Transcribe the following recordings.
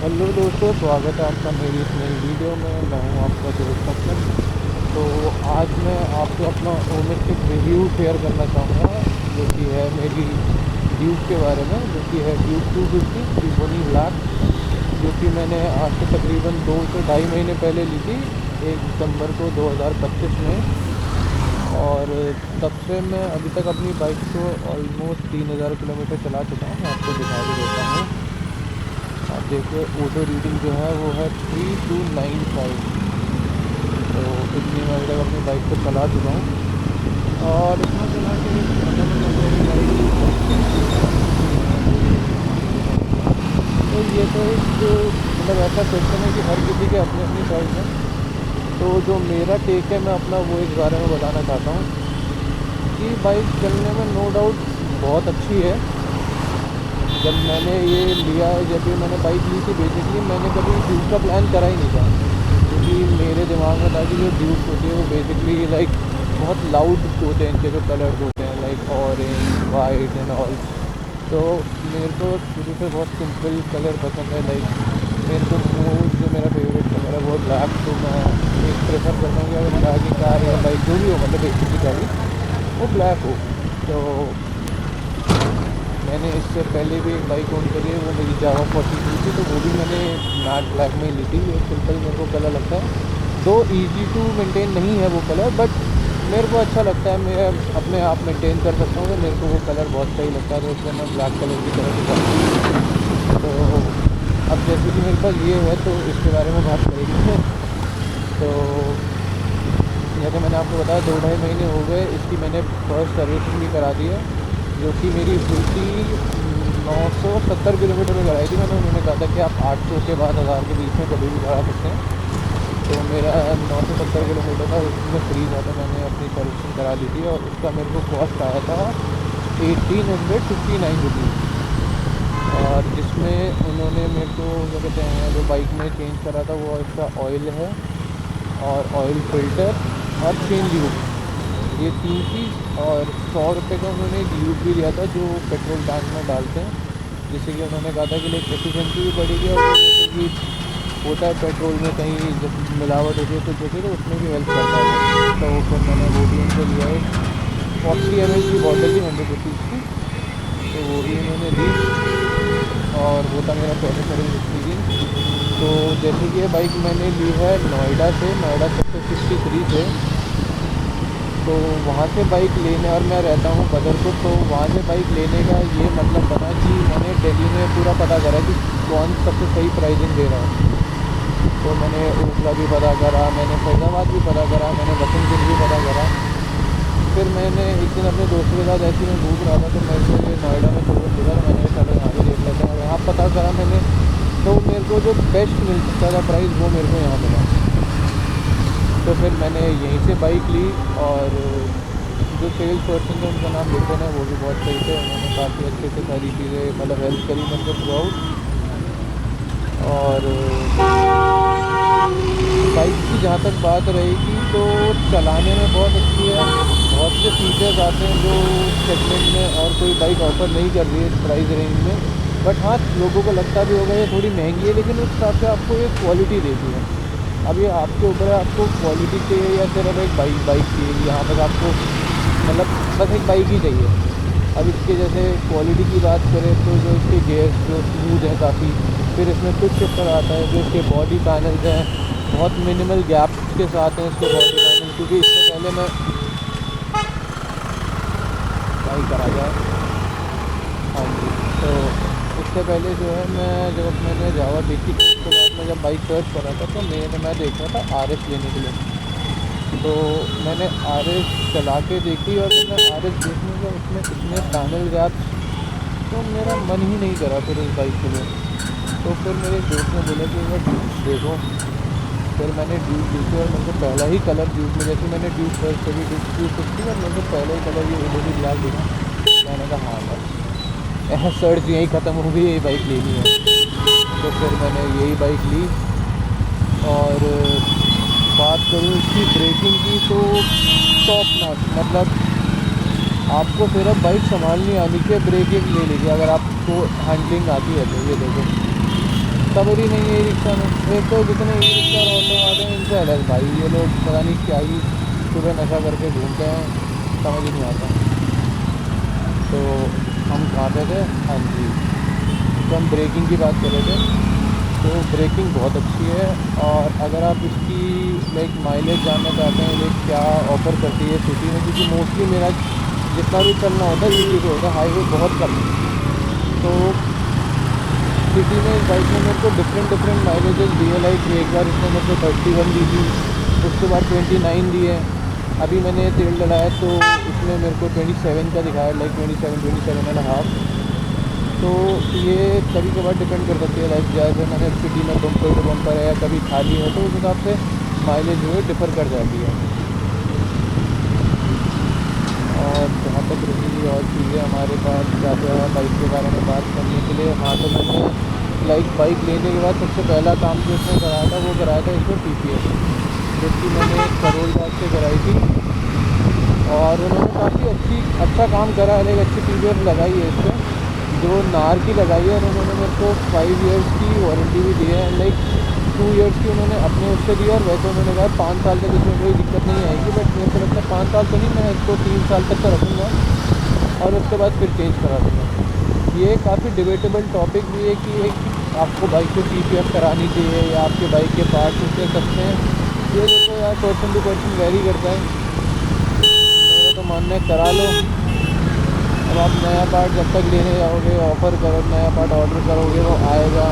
Hello दोस्तों, स्वागत है आपका मेरी इस नई वीडियो में। मैं हूं आपका दोस्त सचिन। तो आज मैं आपको अपना ओनरशिप रिव्यू शेयर करना चाहूँगा, जो कि है मेरी ड्यूक के बारे में, जो कि है ड्यूक 250 त्रिभुवनी ब्लैक, जो कि मैंने आज से तकरीबन 2 से ढाई महीने पहले ली थी, 1 दिसंबर को 2025 में। और तब से मैं अभी तक अपनी बाइक को ऑलमोस्ट 3000 किलोमीटर चला चुका हूँ। मैं आपको दिखा भी देता हूँ। आप देखिए, ऑटो रीडिंग जो है वो है 3295। तो इतनी मैं अभी तक अपनी बाइक को चला चुका हूँ। और इतना चला के तो ये तो एक मतलब ऐसा क्वेश्चन है कि हर किसी के अपनी अपनी चॉइस है। तो जो मेरा टेक है, मैं अपना वो इस बारे में बताना चाहता हूँ कि बाइक चलने में नो डाउट बहुत अच्छी है। जब मैंने ये लिया, जब भी मैंने बाइक ली थी, बेसिकली मैंने कभी ड्यूक का प्लान करा ही नहीं था, क्योंकि मेरे दिमाग में था कि जो ड्यूक होती है वो बेसिकली लाइक बहुत लाउड होते हैं, इनके जो कलर्स होते हैं like orange, white and all. तो मेरे को शुरू से बहुत सिंपल कलर पसंद है। लाइक मेरे को जो मेरा फेवरेट कलर है वो ब्लैक। तो मैं एक प्रेफर करता हूँ कि अगर ब्लैक की कार या बाइक जो भी हो, मतलब बेसिकली गाड़ी वो ब्लैक हो। तो मैंने इससे पहले भी एक बाइक ओन करी है, वो मेरी जावा 42 थी। तो वो भी मैंने मैट ब्लैक में ही ली थी। एक सिंपल मेरे को कलर लगता है, दो ईजी टू मेंटेन नहीं है वो कलर, बट मेरे को अच्छा लगता है। मैं अपने आप मेंटेन कर सकता हूँ, तो मेरे को वो कलर बहुत सही लगता है। तो इसलिए मैं ब्लैक कलर की तरफ जाता हूँ। तो अब जैसे कि मेरे पास ये है, तो इसके बारे में बात करेंगे। तो जैसे मैंने आपको बताया, 2 ढाई महीने हो गए इसकी, मैंने फर्स्ट सर्विसिंग भी करा दी है, जो कि मेरी हुई थी 970 किलोमीटर में कराई थी मैंने। उन्होंने कहा था कि आप 800 के बाद 1000 के बीच में कभी भी करा सकते हैं। तो मेरा 970 किलोमीटर था, उसमें फ्री था, तो मैंने अपनी सर्विसिंग करा ली थी। और उसका मेरे को कॉस्ट आया था 1859 रुपीज़। और जिसमें उन्होंने मेरे को क्या कहते हैं, जो बाइक में चेंज करा था वो इसका ऑयल है, और ऑयल फिल्टर, और चेन ल्यूब, ये 3 चीज़। और 100 रुपये का उन्होंने एक ल्यूब भी दिया था जो पेट्रोल टैंक में डालते हैं, जिससे कि उन्होंने कहा था कि लाइक एफिशिएंसी भी बढ़ेगी, और जैसे कि होता है पेट्रोल में कहीं जब मिलावट होती है कुछ होती है, तो उसमें भी हेल्प करता है। तो फिर मैंने वो भी उनको लिया, एक 40 ml की बॉटल थी 100 रुपीज़ की, तो वो भी उन्होंने दी। और वो था मेरा पहले सर्विस एक्सपीरियंस। तो जैसे कि ये बाइक मैंने ली है नोएडा सेक्टर 63 से। तो वहाँ से बाइक लेने, और मैं रहता हूँ बदरपुर, तो वहाँ से बाइक लेने का ये मतलब बना कि मैंने दिल्ली में पूरा पता करा कि कौन सबसे सही प्राइसिंग दे रहा है। तो मैंने ओखला भी पता करा, मैंने फैज़ाबाद भी पता करा, मैंने वसंतगंज भी पता करा। फिर मैंने एक दिन अपने दोस्तों के साथ ऐसे ही मैं घूम रहा था, तो मेरे को ये नोएडा में शोरूम दिखा, तो मैंने चलो यहाँ भी देख लेते हैं। और यहाँ पता करा मैंने, तो मेरे को जो बेस्ट मिल सकता था प्राइस, वो मेरे को यहाँ मिला। तो फिर मैंने यहीं से बाइक ली। और जो सेल्स पर्सन थे, उनका नाम लेते हैं, वो भी बहुत सही थे। उन्होंने काफ़ी अच्छे से सारी चीज़ें मतलब हेल्प करी मेरे को थ्रू आउट। और बाइक की जहाँ तक बात रहेगी, तो चलाने में बहुत अच्छी है। बहुत से फीचर्स आते हैं जो सेगमेंट में और कोई बाइक ऑफ़र नहीं कर रही है इस प्राइस रेंज में। बट हाँ, लोगों को लगता भी होगा ये थोड़ी महंगी है, लेकिन उस हिसाब से आपको ये क्वालिटी देती है। अब ये आपके ऊपर है, आपको क्वालिटी चाहिए या सिर्फ एक बाइक चाहिए। यहाँ पर आपको मतलब बस एक बाइक ही चाहिए। अब इसके जैसे क्वालिटी की बात करें, तो जो इसके गियर्स जो स्मूथ हैं काफ़ी। फिर इसमें क्विक शिफ्टर आता है, जो इसके बॉडी पैनल्स हैं बहुत मिनिमल गैप के साथ हैं इसके बॉडी पैनल। क्योंकि इससे पहले मैं बाइक करा जाए, हाँ जी, तो इससे पहले जो है, मैं जब मैंने जावा देखी, तो उसके बाद मैं जब बाइक सर्च कर रहा था, तो मैं देख रहा था RS लेने के लिए। तो मैंने RS चला के देखी, और जब मैं RS देखने का उसमें इतने पैनल गैप, तो मेरा मन ही नहीं करा फिर उस बाइक के लिए। तो फिर मेरे दोस्त ने बोला कि एक बार देखो। फिर मैंने ड्यूक देखी, और मेरे को पहला ही कलर ड्यूक में, जैसे मैंने ड्यूक सर्च करी ड्यूक 250, और मेरे को पहला ही कलर ये विंडोज़ी ब्लैक दिखा। मैंने कहा हाँ बस सर्च यहीं ख़त्म हो गई, यही बाइक लेनी है। तो फिर मैंने यही बाइक ली। और बात करूँ इसकी ब्रेकिंग की, तो टॉप नॉच, मतलब आपको सिर्फ बाइक संभालनी आनी चाहिए, ब्रेकिंग ले लीजिए अगर आपको हैंडलिंग आती है तो। ये देखो, सब्र ही नहीं है ई रिक्शा में। एक तो जितने ई रिक्शा और ऑटो वाले हैं इनसे अलग भाई, ये लोग पता नहीं क्या ही सुबह नशा करके घूमते हैं, समझ ही नहीं आता। तो हम कहाँ पे थे? हाँ जी, तो हम ब्रेकिंग की बात कर रहे थे। तो ब्रेकिंग बहुत अच्छी है, और अगर आप इसकी लाइक माइलेज जानना चाहते हैं लाइक क्या ऑफ़र करती है सिटी में, क्योंकि मोस्टली मेरा जितना भी चलना होता है सिटी पे होता है, हाईवे बहुत कम है। तो सिटी में इस बाइक में मेरे को डिफरेंट माइलेजेस दिए। लाइक एक बार इसने मेरे को 31 दी थी, उसके बाद 29 दी है। अभी मैंने तेल डलाया तो इसमें मेरे को 27 का दिखाया, लाइक 27 तो ये कभी कभार डिपेंड कर सकती है। लाइक जैसे मैंने सिटी में बम्पर टू बम्पर है या कभी खाली है, तो उस हिसाब से माइलेज जो है डिफ़र कर जाती है। और जहाँ तक रही और चीज़ें हमारे पास क्या क्या है बाइक के बारे में बात करने के लिए, हाँ तो मैंने लाइक बाइक लेने के बाद सबसे पहला काम जो इसने कराया था वो कराया था इसमें PPF, जबकि मैंने करोल बाग से कराई थी, और उन्होंने काफ़ी अच्छा काम करा है। लाइक अच्छी PPF लगाई है इस पर, जो नार की लगाई है, और उन्होंने मेरे को 5 इयर्स की वारंटी भी दी है। लाइक 2 इयर्स की उन्होंने अपने उससे दी, और वैसे उन्होंने कहा 5 साल तक इसमें कोई दिक्कत नहीं आएगी, बट मेरे को लगता है 5 साल तो नहीं, मैं इसको 3 साल तक का रखूँगा और उसके बाद फिर चेंज करा दूँगा। ये काफ़ी डिबेटेबल टॉपिक भी है कि आपको बाइक पे PPF करानी चाहिए या आपके बाइक के पार्ट्स उसके सस्ते हैं। ये देखो यार, पर्सन टू पर्सन वेरी करता है। मेरा तो मानना है करा लो। अब आप नया पार्ट जब तक लेने जाओगे, ऑफ़र करो, नया पार्ट ऑर्डर करोगे, वो आएगा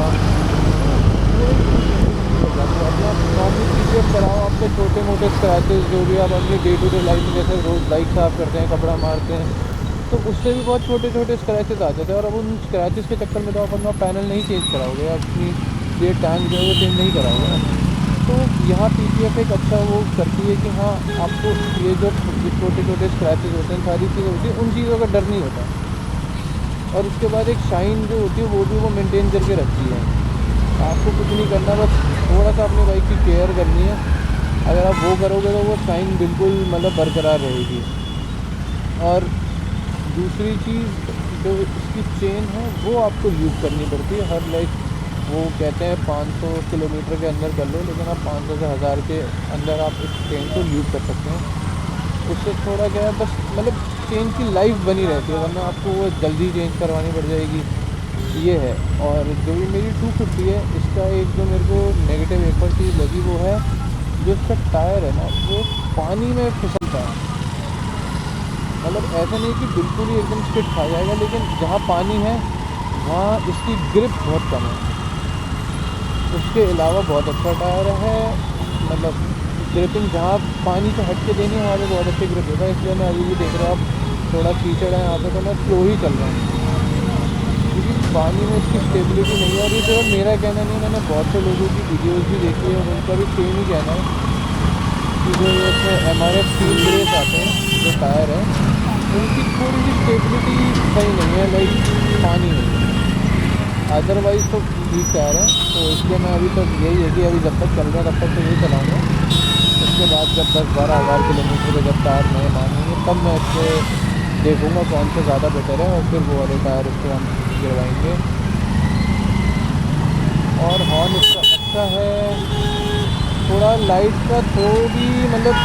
अपना नॉर्मल PPF कराओ। आपके छोटे मोटे स्क्रैचेस जो भी आप अपनी डे टू डे लाइफ में जैसे रोज़ बाइक साफ़ करते हैं, कपड़ा मारते हैं, तो उससे भी बहुत छोटे छोटे स्क्रैचेस आ जाते हैं, और अब उन स्क्रैचेस के चक्कर में तो आप अपना पैनल नहीं चेंज कराओगे, अपनी ये टैंक जो है वो चेंज नहीं कराओगे। तो यहाँ PPF एक अच्छा वो करती है कि हाँ, आपको ये जो छोटे छोटे स्क्रैचेस होते हैं, सारी चीज़ें होती हैं, उन चीज़ों का डर नहीं होता। और उसके बाद एक शाइन जो होती है वो भी वो मेंटेन करके रखती है। आपको कुछ नहीं करना, बस थोड़ा सा अपनी बाइक की केयर करनी है। अगर आप वो करोगे तो वो शाइन बिल्कुल मतलब बरकरार रहेगी। और दूसरी चीज़ जो इसकी चेन है वो आपको यूज़ करनी पड़ती है हर लाइक, वो कहते हैं 500 किलोमीटर के अंदर कर लो, लेकिन आप 500 से 1000 के अंदर आप इस चेन को यूज़ कर सकते हैं। उससे थोड़ा क्या है, बस मतलब चेन की लाइफ बनी रहती है, वरना आपको वो जल्दी चेंज करवानी पड़ जाएगी, ये है। और जो भी मेरी 250 है, इसका एक जो मेरे को नेगेटिव एक और चीज़ लगी वो है जो इसका टायर है ना, वो पानी में फिसलता है। मतलब ऐसा नहीं कि बिल्कुल ही एकदम स्किड खा जाएगा, लेकिन जहाँ पानी है वहाँ इसकी ग्रिप बहुत कम है। उसके अलावा बहुत अच्छा टायर है, मतलब ग्रिपिंग जहाँ पानी से हट के देनी है वहाँ पे बहुत अच्छी ग्रिप होता है। इसलिए मैं अभी भी देख रहा हूँ आप थोड़ा कीचड़ है यहाँ पे, तो मैं स्लो ही चल रहा हूँ, क्योंकि पानी में इसकी स्टेबिलिटी नहीं है। और ये सिर्फ मेरा कहना नहीं, मैंने बहुत से लोगों की वीडियोज़ भी देखी है और उनका भी सेम ही कहना है कि जो ये इसमें MRF स्टील ब्रेक आते हैं जो टायर है, उनकी थोड़ी सी स्टेबिलिटी सही नहीं है, लाइक पानी नहीं है। अदरवाइज़ तो ठीक कह रहे हैं। तो इसलिए मैं अभी तक यही है कि अभी जब तक चल रहा है तब तक तो यही चलाऊँगा। उसके बाद जब 10-12 हज़ार किलोमीटर पे जब टायर नए मांगेंगे तब मैं इस पर देखूँगा कौन सा ज़्यादा बेटर है, और फिर वो वाले टायर इस पर हम गिरवाएँगे। और हॉर्न इसका अच्छा है, थोड़ा लाइट का थोड़ी मतलब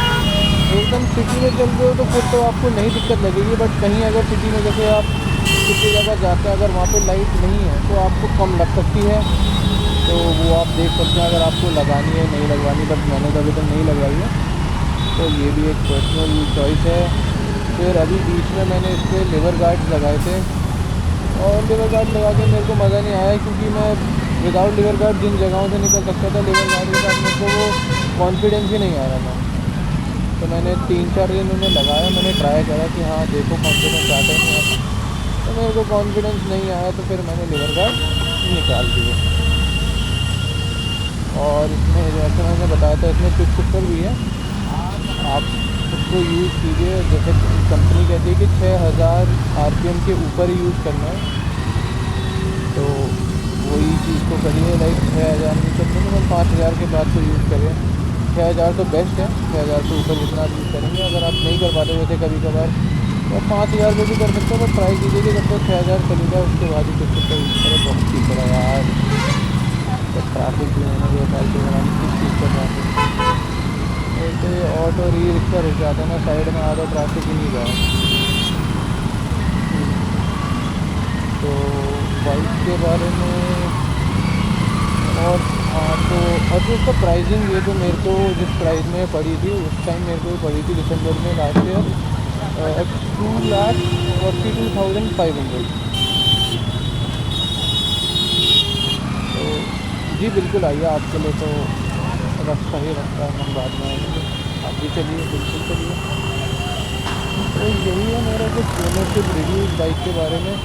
एकदम सिटी में चल रहे हो तो फिर तो आपको नहीं दिक्कत लगेगी, बट कहीं अगर सिटी में जैसे आप किसी जगह जाते हैं, अगर वहाँ पे लाइट नहीं है तो आपको कम लग सकती है। तो वो आप देख सकते हैं अगर आपको लगानी है नहीं लगवानी, बट मैंने तो अभी तक नहीं लगवाई है, तो ये भी एक पर्सनल चॉइस है। फिर अभी बीच में मैंने इस पर लिवर गार्ड्स लगाए थे, और लिवर गार्ड लगा के मेरे को मज़ा नहीं आया, क्योंकि मैं विदाउट लिवर गार्ड जिन जगहों से निकल सकता था, लिवर गार्ड के साथ मेरे को वो कॉन्फिडेंस ही नहीं आ रहा था। तो मैंने 3-4 दिन उन्हें लगाया, मैंने ट्राई करा कि हाँ देखो कॉन्फिडेंस आता है नहीं आता, तो मेरे को कॉन्फिडेंस नहीं आया, तो फिर मैंने लिवर गार्ड निकाल दिए। और इसमें जैसे मैंने बताया था इसमें स्विच शिफ्टर भी है, आप उसको यूज़ कीजिए। जैसे कंपनी कहती है कि 6000 RPM के ऊपर ही यूज़ करना है, तो वही चीज़ को करिए। लाइक 6000 नहीं करते हैं, 5000 के बाद तो यूज़ करें। 6000 तो बेस्ट है, 6000 से ऊपर जितना आप यूज़ करेंगे। अगर आप नहीं कर पाते वैसे कभी कभार तो 5000 पे भी कर सकते हो, बट ट्राई कीजिए कि जब तक 6000 चलेगा उसके बाद ही कुछ यूज़ करें, बहुत ठीक है यार। तो जाते हैं ना, साइड में आधा ट्रैफिक ही नहीं गया। तो बाइक के बारे में और हाँ, तो और जो उसका प्राइसिंग, ये जो मेरे को जिस प्राइस में पड़ी थी उस टाइम मेरे को पड़ी थी दिसंबर में लास्ट ईयर, 2,42,500। तो जी बिल्कुल आइए, आपके लिए तो रास्ता ही रास्ता है, हम बाद में आएंगे, आप भी चलिए, बिल्कुल चलिए। तो यही है मेरा कुछ ओनरशिप रिव्यू बाइक के बारे में।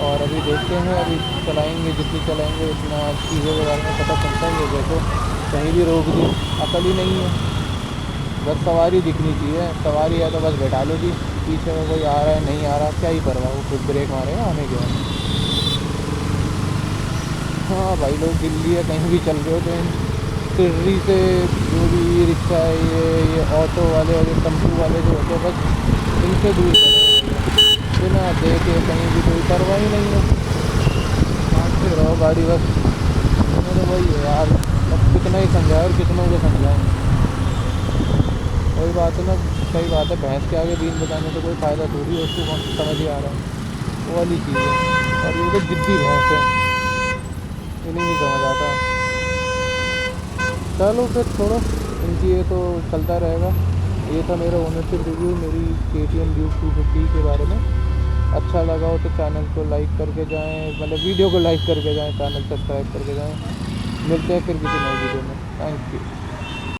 और अभी देखते हैं, अभी चलाएंगे, जितनी चलाएंगे उतना चीज़ों के बारे में पता चलता है। देखो कहीं भी रोक दी, अकल ही नहीं है, बस सवारी दिखनी चाहिए, सवारी है तो बस बैठा लो जी, पीछे में कोई आ रहा है नहीं आ रहा क्या ही परवाह, वो खुद ब्रेक मारेगा, हमें क्या है। हाँ भाई, लोग दिल्ली है कहीं भी चल रहे हो तो इन सिर्री से जो भी ई रिक्शा है, ये ऑटो वाले और ये टेम्पू वाले जो होते हैं, बस इनसे दूर चले, बिना देखे कहीं भी कोई परवाह ही नहीं है, भागते रहो गाड़ी बस। मेरे वही है यार, अब कितना ही समझाए और कितनों को समझाएं, वही बात है ना, सही बात है, भैंस के आगे बीन बजाने से कोई फ़ायदा थोड़ी है, उसको कौन समझ ही आ रहा है, वो वाली चीज़ है। और ये तो जिद्दी भैंस है, इन्हें नहीं समझ आता। चलो फिर छोड़ो, इनकी ये तो चलता रहेगा। ये था मेरा ओनरशिप रिव्यू मेरी KTM ड्यूक 250 के बारे में। अच्छा लगा हो तो चैनल को लाइक करके जाएं, मतलब वीडियो को लाइक करके जाएं, चैनल सब्सक्राइब करके जाएं। मिलते हैं फिर किसी नई वीडियो में। Thank you.